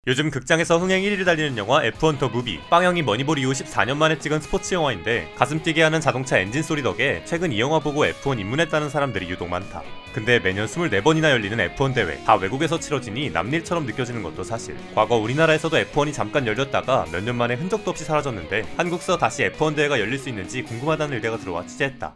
요즘 극장에서 흥행 1위를 달리는 영화 F1 더 무비. 빵형이 머니볼 이후 14년 만에 찍은 스포츠 영화인데 가슴 뛰게 하는 자동차 엔진 소리 덕에 최근 이 영화 보고 F1 입문했다는 사람들이 유독 많다. 근데 매년 24번이나 열리는 F1 대회, 다 외국에서 치러지니 남일처럼 느껴지는 것도 사실. 과거 우리나라에서도 F1이 잠깐 열렸다가 몇 년 만에 흔적도 없이 사라졌는데 한국서 다시 F1 대회가 열릴 수 있는지 궁금하다는 의뢰가 들어와 취재했다.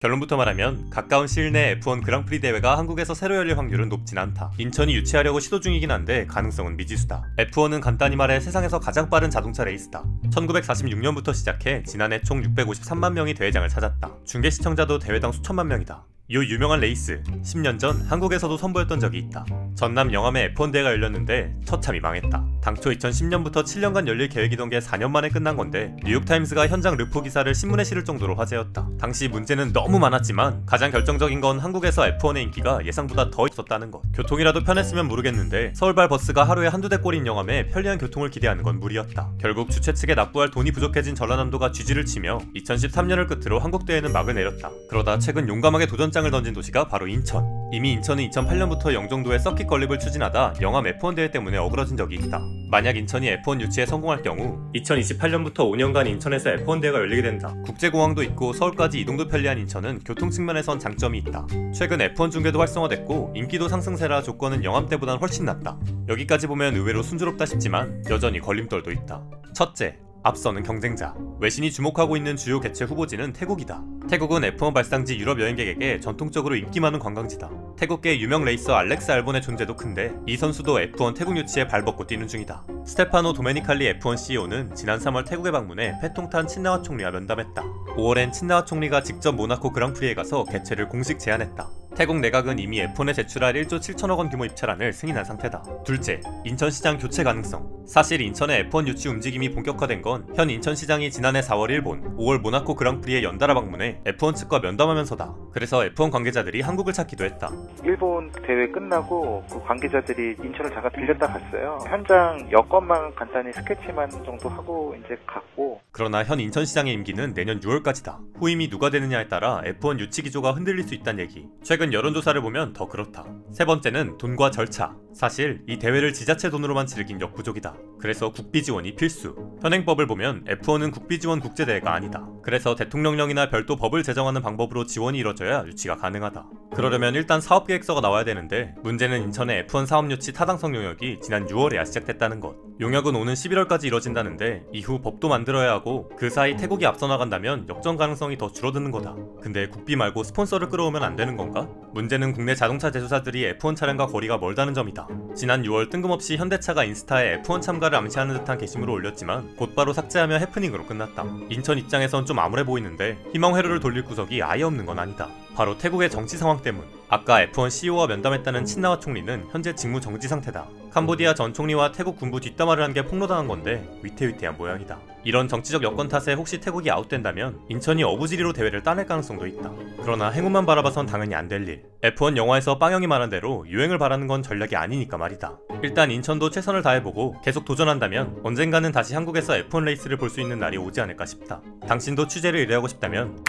결론부터 말하면 가까운 시일 내 F1 그랑프리 대회가 한국에서 새로 열릴 확률은 높진 않다. 인천이 유치하려고 시도 중이긴 한데 가능성은 미지수다. F1은 간단히 말해 세상에서 가장 빠른 자동차 레이스다. 1946년부터 시작해 지난해 총 653만 명이 대회장을 찾았다. 중계 시청자도 대회당 수천만 명이다. 이 유명한 레이스, 10년 전 한국에서도 선보였던 적이 있다. 전남 영암에 F1 대회가 열렸는데 처참히 망했다. 당초 2010년부터 7년간 열릴 계획이던 게 4년 만에 끝난 건데 뉴욕타임스가 현장 르포 기사를 신문에 실을 정도로 화제였다. 당시 문제는 너무 많았지만 가장 결정적인 건 한국에서 F1의 인기가 예상보다 더 있었다는 것. 교통이라도 편했으면 모르겠는데 서울발 버스가 하루에 한두 대꼴인 영암에 편리한 교통을 기대하는 건 무리였다. 결국 주최 측에 납부할 돈이 부족해진 전라남도가 쥐지를 치며 2013년을 끝으로 한국 대회는 막을 내렸다. 그러다 최근 용감하게 도전장을 던진 도시가 바로 인천. 이미 인천은 2008년부터 영종도에 서킷 건립을 추진하다 영암 F1 대회 때문에 어그러진 적이 있다. 만약 인천이 F1 유치에 성공할 경우 2028년부터 5년간 인천에서 F1 대회가 열리게 된다. 국제공항도 있고 서울까지 이동도 편리한 인천은 교통 측면에선 장점이 있다. 최근 F1 중계도 활성화됐고 인기도 상승세라 조건은 영암 때보단 훨씬 낫다. 여기까지 보면 의외로 순조롭다 싶지만 여전히 걸림돌도 있다. 첫째, 앞서는 경쟁자. 외신이 주목하고 있는 주요 개최 후보지는 태국이다. 태국은 F1 발상지 유럽 여행객에게 전통적으로 인기 많은 관광지다. 태국계 유명 레이서 알렉스 알본의 존재도 큰데 이 선수도 F1 태국 유치에 발벗고 뛰는 중이다. 스테파노 도메니칼리 F1 CEO는 지난 3월 태국에 방문해 패통탄 친나와 총리와 면담했다. 5월엔 친나와 총리가 직접 모나코 그랑프리에 가서 개최를 공식 제안했다. 태국 내각은 이미 F1에 제출할 1조 7천억 원 규모 입찰안을 승인한 상태다. 둘째, 인천시장 교체 가능성. 사실 인천의 F1 유치 움직임이 본격화된 건 현 인천시장이 지난해 4월 일본, 5월 모나코 그랑프리에 연달아 방문해 F1 측과 면담하면서다. 그래서 F1 관계자들이 한국을 찾기도 했다. 일본 대회 끝나고 그 관계자들이 인천을 잠깐 들렸다 갔어요. 현장 여건만 간단히 스케치만 정도 하고 이제 갔고. 그러나 현 인천시장의 임기는 내년 6월까지다. 후임이 누가 되느냐에 따라 F1 유치 기조가 흔들릴 수 있다는 얘기. 최근 여론조사를 보면 더 그렇다. 세 번째는 돈과 절차. 사실 이 대회를 지자체 돈으로만 치르긴 역부족이다. 그래서 국비 지원이 필수. 현행법을 보면 F1은 국비 지원 국제대회가 아니다. 그래서 대통령령이나 별도 법을 제정하는 방법으로 지원이 이뤄져야 유치가 가능하다. 그러려면 일단 사업계획서가 나와야 되는데 문제는 인천의 F1 사업 유치 타당성 용역이 지난 6월에야 시작됐다는 것. 용역은 오는 11월까지 이뤄진다는데 이후 법도 만들어야 하고 그 사이 태국이 앞서 나간다면 역전 가능성이 더 줄어드는 거다. 근데 국비 말고 스폰서를 끌어오면 안 되는 건가? 문제는 국내 자동차 제조사들이 F1 차량과 거리가 멀다는 점이다. 지난 6월 뜬금없이 현대차가 인스타에 F1 참가를 암시하는 듯한 게시물을 올렸지만 곧바로 삭제하며 해프닝으로 끝났다. 인천 입장에선 좀 암울해 보이는데 희망 회로를 돌릴 구석이 아예 없는 건 아니다. 바로 태국의 정치 상황 때문. 아까 F1 CEO와 면담했다는 친나와 총리는 현재 직무 정지 상태다. 캄보디아 전 총리와 태국 군부 뒷담화를 한 게 폭로당한 건데 위태위태한 모양이다. 이런 정치적 여건 탓에 혹시 태국이 아웃된다면 인천이 어부지리로 대회를 따낼 가능성도 있다. 그러나 행운만 바라봐선 당연히 안 될 일. F1 영화에서 빵형이 말한 대로 유행을 바라는 건 전략이 아니니까 말이다. 일단 인천도 최선을 다해보고 계속 도전한다면 언젠가는 다시 한국에서 F1 레이스를 볼 수 있는 날이 오지 않을까 싶다. 당신도 취재를 의뢰하고 싶다면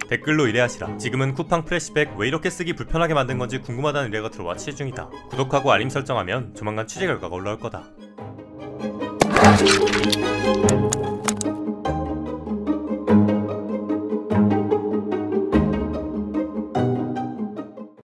댓글로 의뢰하시라. 지금은 쿠팡 프레시백 왜 이렇게 쓰기 불편하게 만든 건지 궁금하다는 의뢰가 들어와 취재 중이다. 구독하고 알림 설정하면 조만간 취재 결과가 올라올 거다.